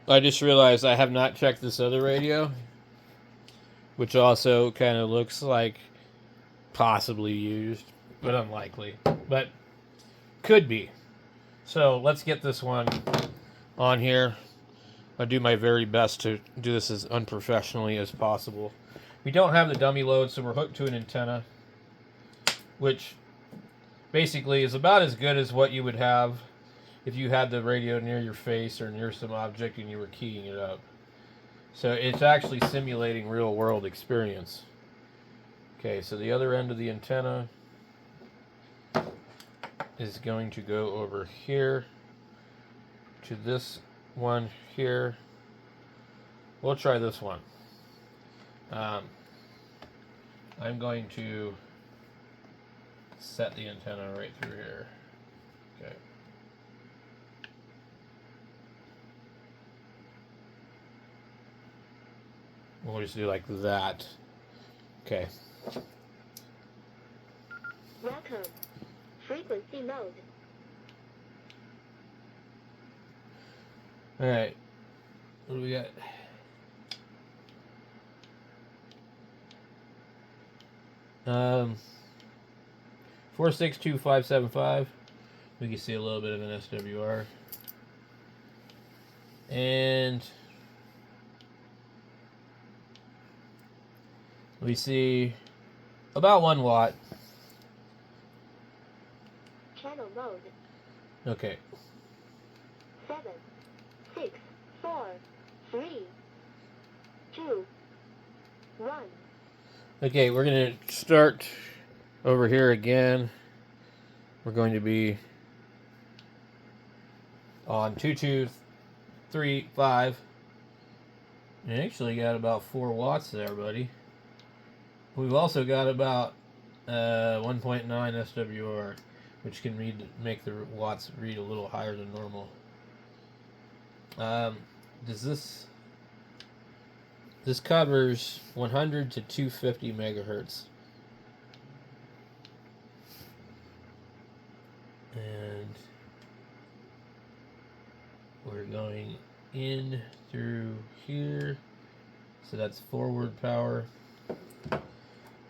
I just realized I have not checked this other radio, which also kind of looks like possibly used, but unlikely. But could be. So let's get this one on here. I do my very best to do this as unprofessionally as possible. We don't have the dummy load, so we're hooked to an antenna, which basically is about as good as what you would have if you had the radio near your face or near some object and you were keying it up. So it's actually simulating real world experience. Okay, so the other end of the antenna is going to go over here to this one here. We'll try this one. I'm going to set the antenna right through here. Okay. We'll just do like that. Okay. Welcome. Frequency mode. Alright. What do we got? Um, 462575. We can see a little bit of an SWR. And we see about 1 watt. Channel mode. Okay. 7, 6, 4, 3, 2, 1. Okay, we're going to start over here again. We're going to be on 2235. And actually got about 4 watts there, buddy. We've also got about 1.9 SWR, which can make the watts read a little higher than normal. This covers 100 to 250 megahertz. And we're going in through here. So that's forward power.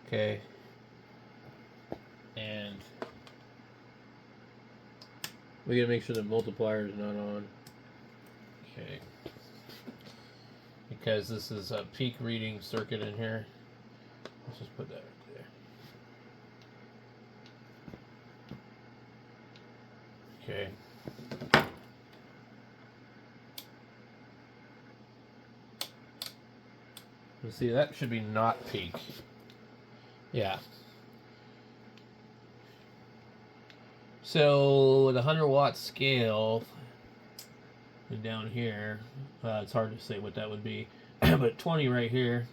Okay. And we gotta make sure the multiplier is not on. Okay. Because this is a peak reading circuit in here. Let's just put that right there. Okay. Let's see, that should be not peak. Yeah. So the 100 watt scale down here, it's hard to say what that would be, but 20 right here.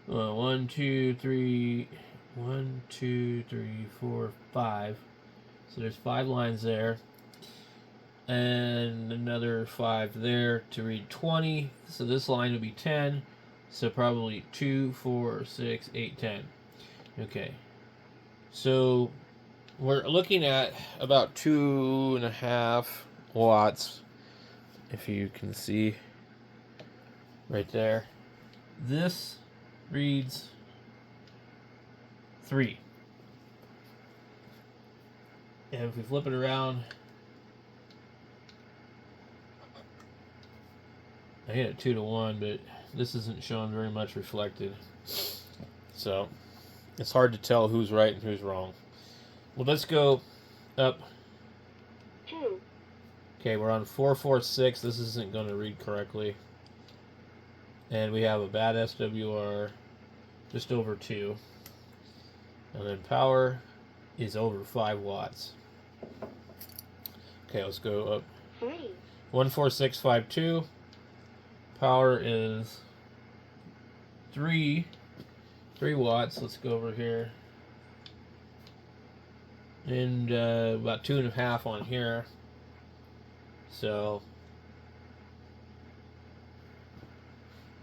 1, 2, 3, 1, 2, 3, 4, 5. So there's 5 lines there. And another 5 there to read 20. So this line would be 10. So probably 2, 4, 6, 8, 10. Okay. So we're looking at about 2.5 watts, if you can see right there. This reads 3. And if we flip it around, I hit it 2 to 1, but this isn't showing very much reflected. So it's hard to tell who's right and who's wrong. Well, let's go up. 2. Okay, we're on 446. This isn't going to read correctly. And we have a bad SWR, just over 2. And then power is over 5 watts. Okay, let's go up. 3. 14652. Power is 3 watts. Let's go over here. And about 2.5 on here. So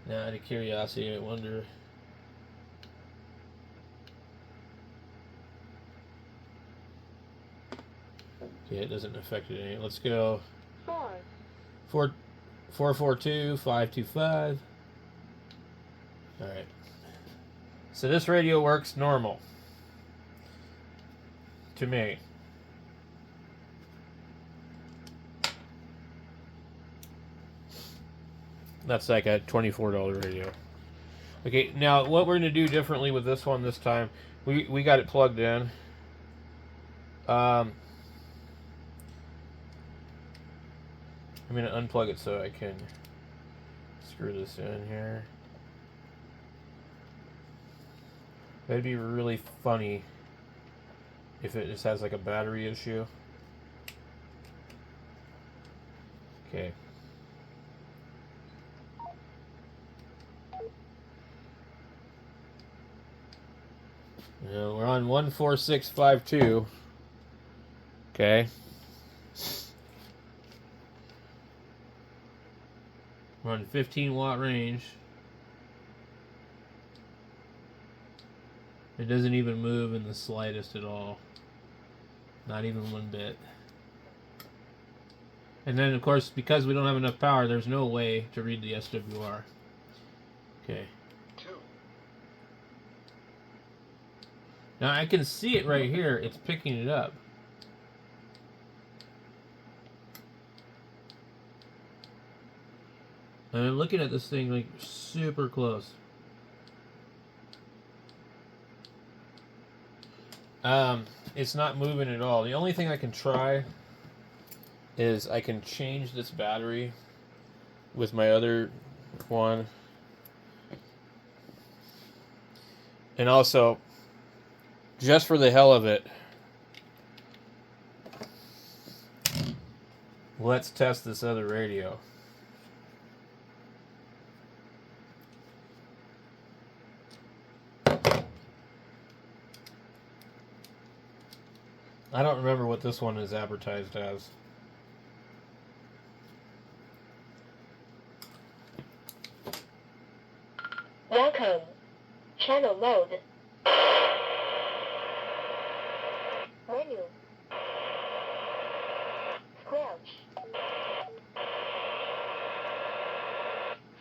now, out of curiosity, I wonder. Okay, it doesn't affect it any. Let's go 4. 442-525. All right. So this radio works normal to me. That's like a $24 radio. Okay, now what we're going to do differently with this one this time, we got it plugged in. I'm going to unplug it so I can screw this in here. That'd be really funny if it just has like a battery issue. Okay. Now we're on 14652. Okay. We're on 15-watt range. It doesn't even move in the slightest at all. Not even one bit. And then, of course, because we don't have enough power, there's no way to read the SWR. Okay. Now I can see it right here. It's picking it up. And I'm looking at this thing like super close. It's not moving at all. The only thing I can try is I can change this battery with my other one. And also, just for the hell of it, let's test this other radio. I don't remember what this one is advertised as. Welcome. Channel mode. Menu. Squelch.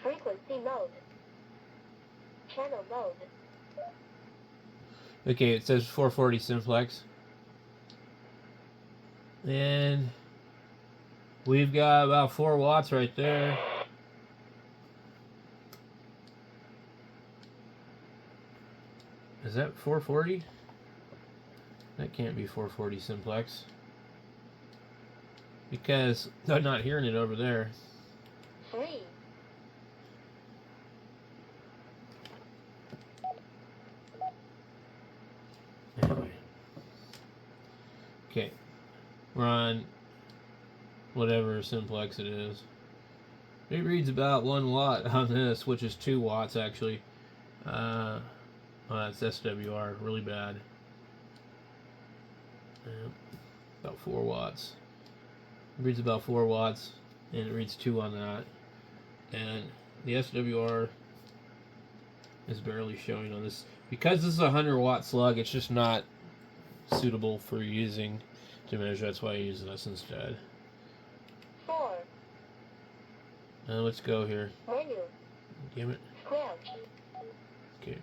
Frequency mode. Channel mode. Okay, it says 440 simplex. And we've got about 4 watts right there. Is that 440? That can't be 440 simplex. Because I'm not hearing it over there. 3. Anyway. Okay. We're on whatever simplex it is. It reads about 1 watt on this, which is 2 watts actually. Oh, that's SWR, really bad. Yep. About 4 watts. It reads about 4 watts, and it reads 2 on that. And the SWR is barely showing on this. Because this is a 100-watt slug, it's just not suitable for using to measure. That's why I use this instead. 4. Now let's go here. Menu. Damn it. Squelch. Okay.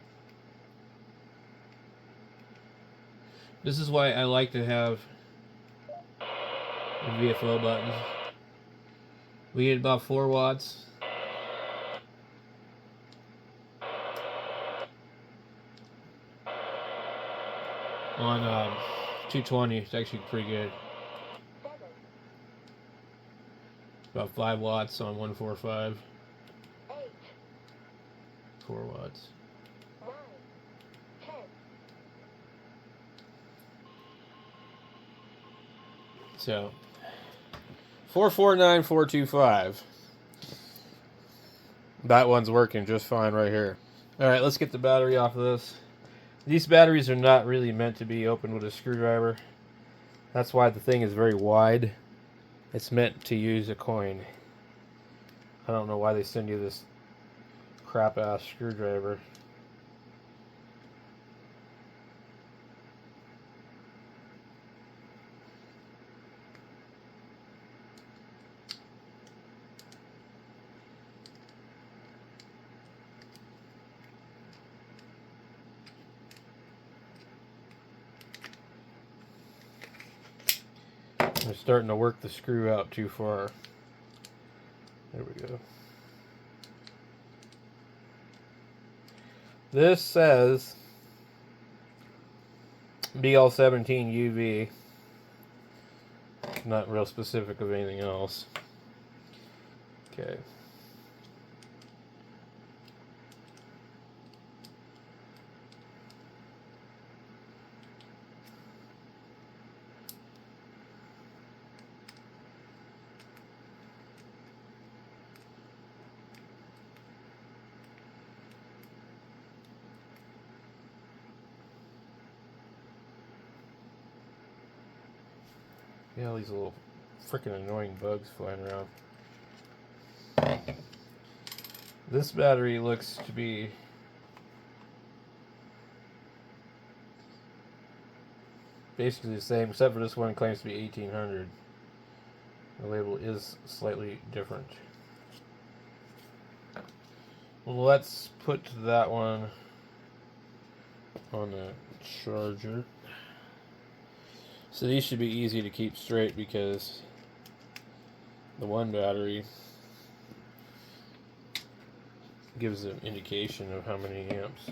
This is why I like to have the VFO buttons. We get about 4 watts. On 220, it's actually pretty good. 7. About 5 watts on 145. 8. 4 watts. 9. 10. So 449425. That one's working just fine right here. Alright, let's get the battery off of this. These batteries are not really meant to be opened with a screwdriver. That's why the thing is very wide. It's meant to use a coin. I don't know why they send you this crap ass screwdriver. I'm starting to work the screw out too far. There we go. This says BL17 UV. Not real specific of anything else. Okay. Yeah, all these little freaking annoying bugs flying around. This battery looks to be basically the same, except for this one claims to be 1800. The label is slightly different. Well, let's put that one on the charger. So these should be easy to keep straight because the one battery gives an indication of how many amps.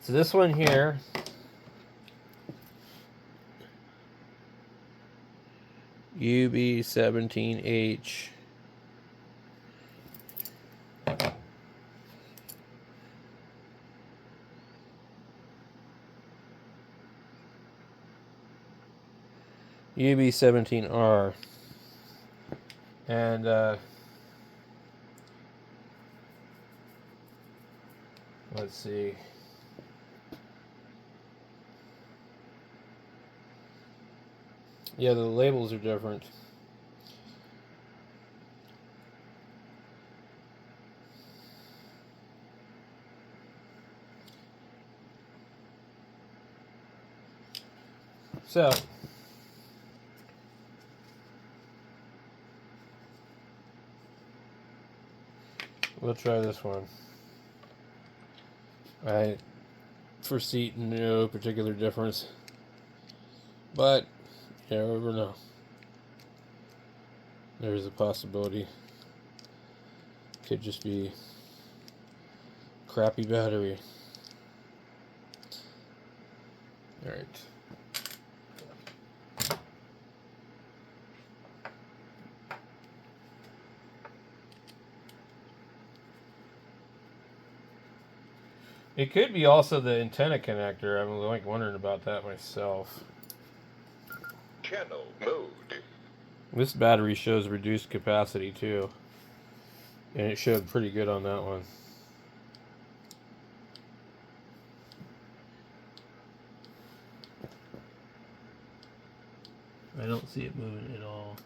So this one here UB17H UB17R, and let's see. Yeah, the labels are different. So we'll try this one. I foresee no particular difference, but you never know. There's a possibility. Could just be crappy battery. All right. It could be also the antenna connector. I'm like wondering about that myself. Channel mode. This battery shows reduced capacity too, and it showed pretty good on that one. I don't see it moving at all.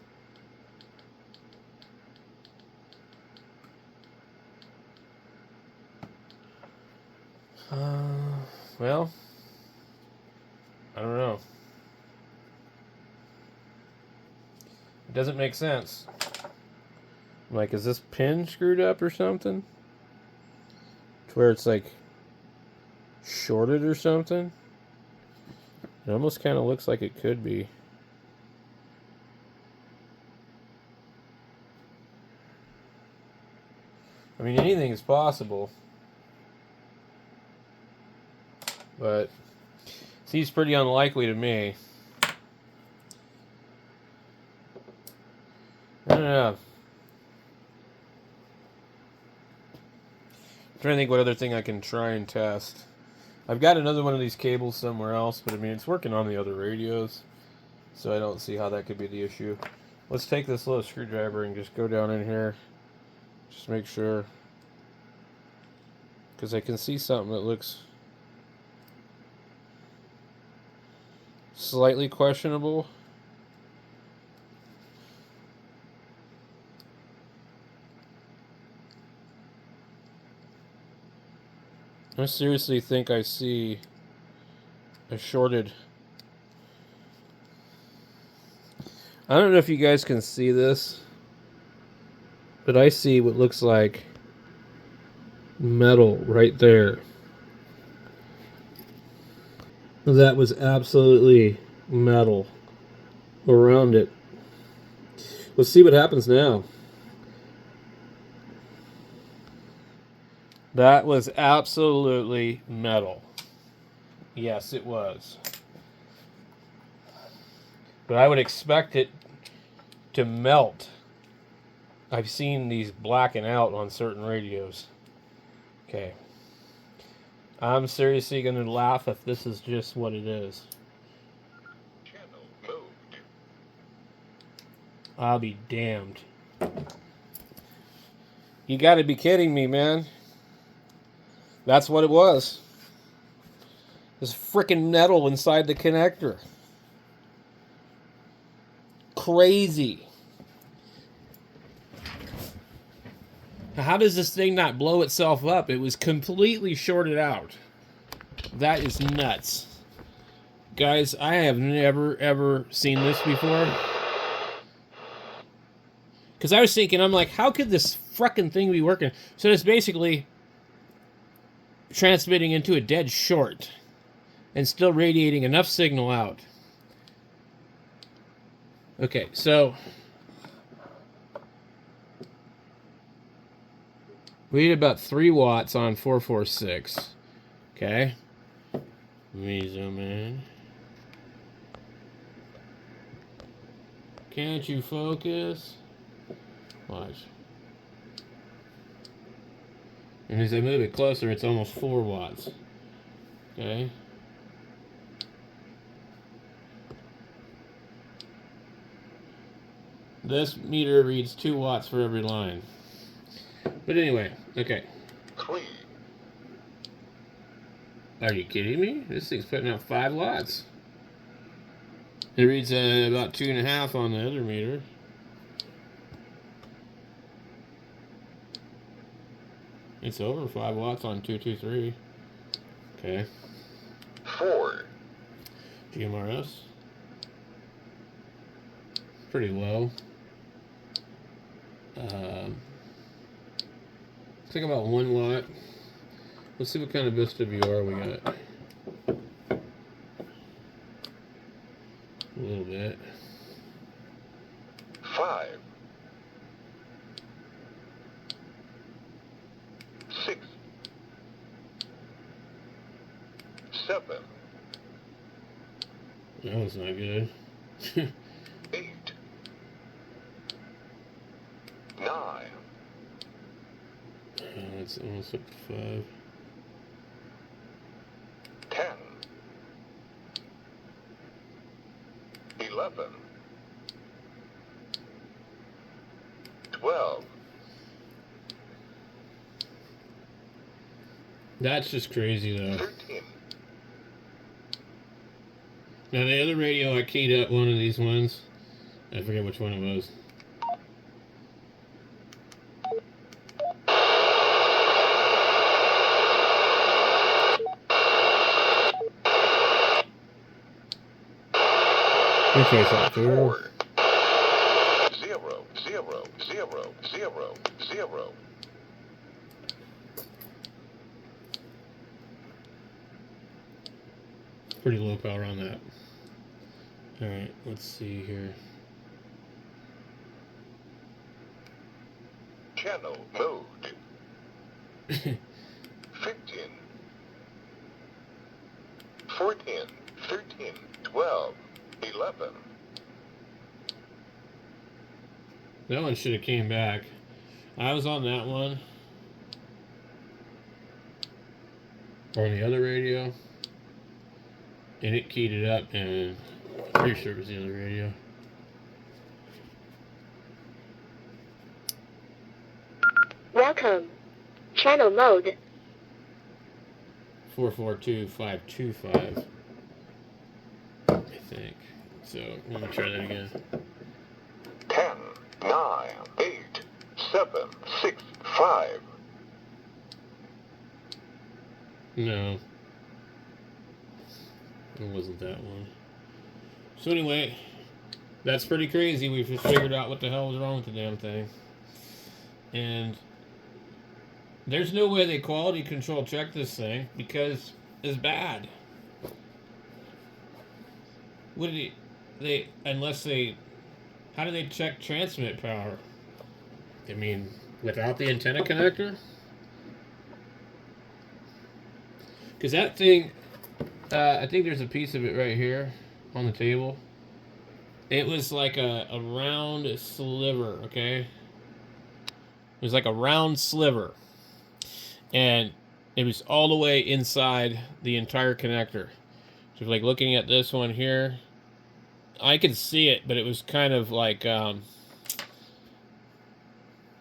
Well, I don't know. It doesn't make sense. Like, is this pin screwed up or something? To where it's like shorted or something? It almost kind of looks like it could be. I mean, anything is possible. But seems pretty unlikely to me. I don't know. I'm trying to think what other thing I can try and test. I've got another one of these cables somewhere else, but I mean, it's working on the other radios, so I don't see how that could be the issue. Let's take this little screwdriver and just go down in here. Just make sure. Because I can see something that looks slightly questionable. I seriously think I see a shorted. I don't know if you guys can see this, but I see what looks like metal right there. That was absolutely metal around it. Let's see what happens now. That was absolutely metal. Yes, it was. But I would expect it to melt. I've seen these blacken out on certain radios. Okay. I'm seriously going to laugh if this is just what it is. Channel moved. I'll be damned. You got to be kidding me, man. That's what it was. This freaking metal inside the connector. Crazy. How does this thing not blow itself up? It was completely shorted out. That is nuts. Guys, I have never, ever seen this before. Because I was thinking, I'm like, how could this frickin' thing be working? So it's basically transmitting into a dead short and still radiating enough signal out. Okay, so we need about 3 watts on 446. Okay. Let me zoom in. Can't you focus? Watch. And as I move it closer, it's almost 4 watts. Okay. This meter reads 2 watts for every line. But anyway, okay. 3. Are you kidding me? This thing's putting out 5 watts. It reads about 2.5 on the other meter. It's over 5 watts on 223. Okay. 4. GMRS. Pretty low. Looks like about 1 watt. Let's see what kind of Vista VR we got. A little bit. 5. 6. 7. That was not good. 8. 9. It's almost up to 5. 10. 11. 12. That's just crazy though. 13. Now the other radio, I keyed up one of these ones. I forget which one it was. Let me try something. 4. 0. 0. 0. 0. 0. Pretty low power on that. Alright, let's see here. Channel mode. 15. 14. 13. 12. 11. That one should have came back. I was on that one. Or on the other radio. And it keyed it up, and I'm pretty sure it was the other radio. Welcome. Channel mode. 442525. I think. So let me try that again. 10. 9. 8. 7. 6. 5. No. It wasn't that one. So anyway, that's pretty crazy. We've just figured out what the hell was wrong with the damn thing. And there's no way they quality control check this thing because it's bad. What did they unless they How do they check transmit power? I mean, without the antenna connector? Because that thing, I think there's a piece of it right here on the table. It was like a round sliver, okay? It was like a round sliver. And it was all the way inside the entire connector. So, like, looking at this one here, I could see it, but it was kind of like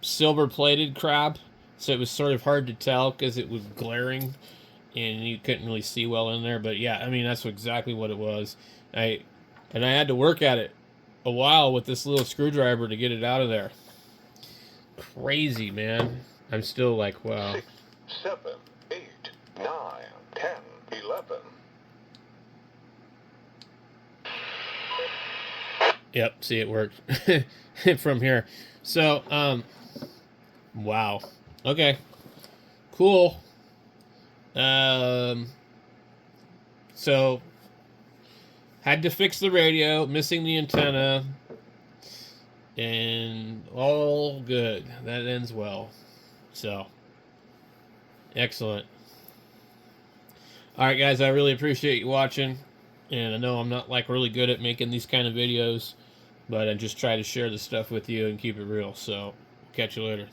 silver-plated crap. So it was sort of hard to tell because it was glaring and you couldn't really see well in there. But yeah, I mean, that's exactly what it was. I had to work at it a while with this little screwdriver to get it out of there. Crazy, man. I'm still like, wow. 6, 7, 8, 9, 10, 11. Yep, see, it worked from here. So, wow. Okay. Cool. So, had to fix the radio, missing the antenna, and all good. That ends well. So, excellent. All right, guys, I really appreciate you watching. And I know I'm not like really good at making these kind of videos, but I just try to share the stuff with you and keep it real. So, catch you later.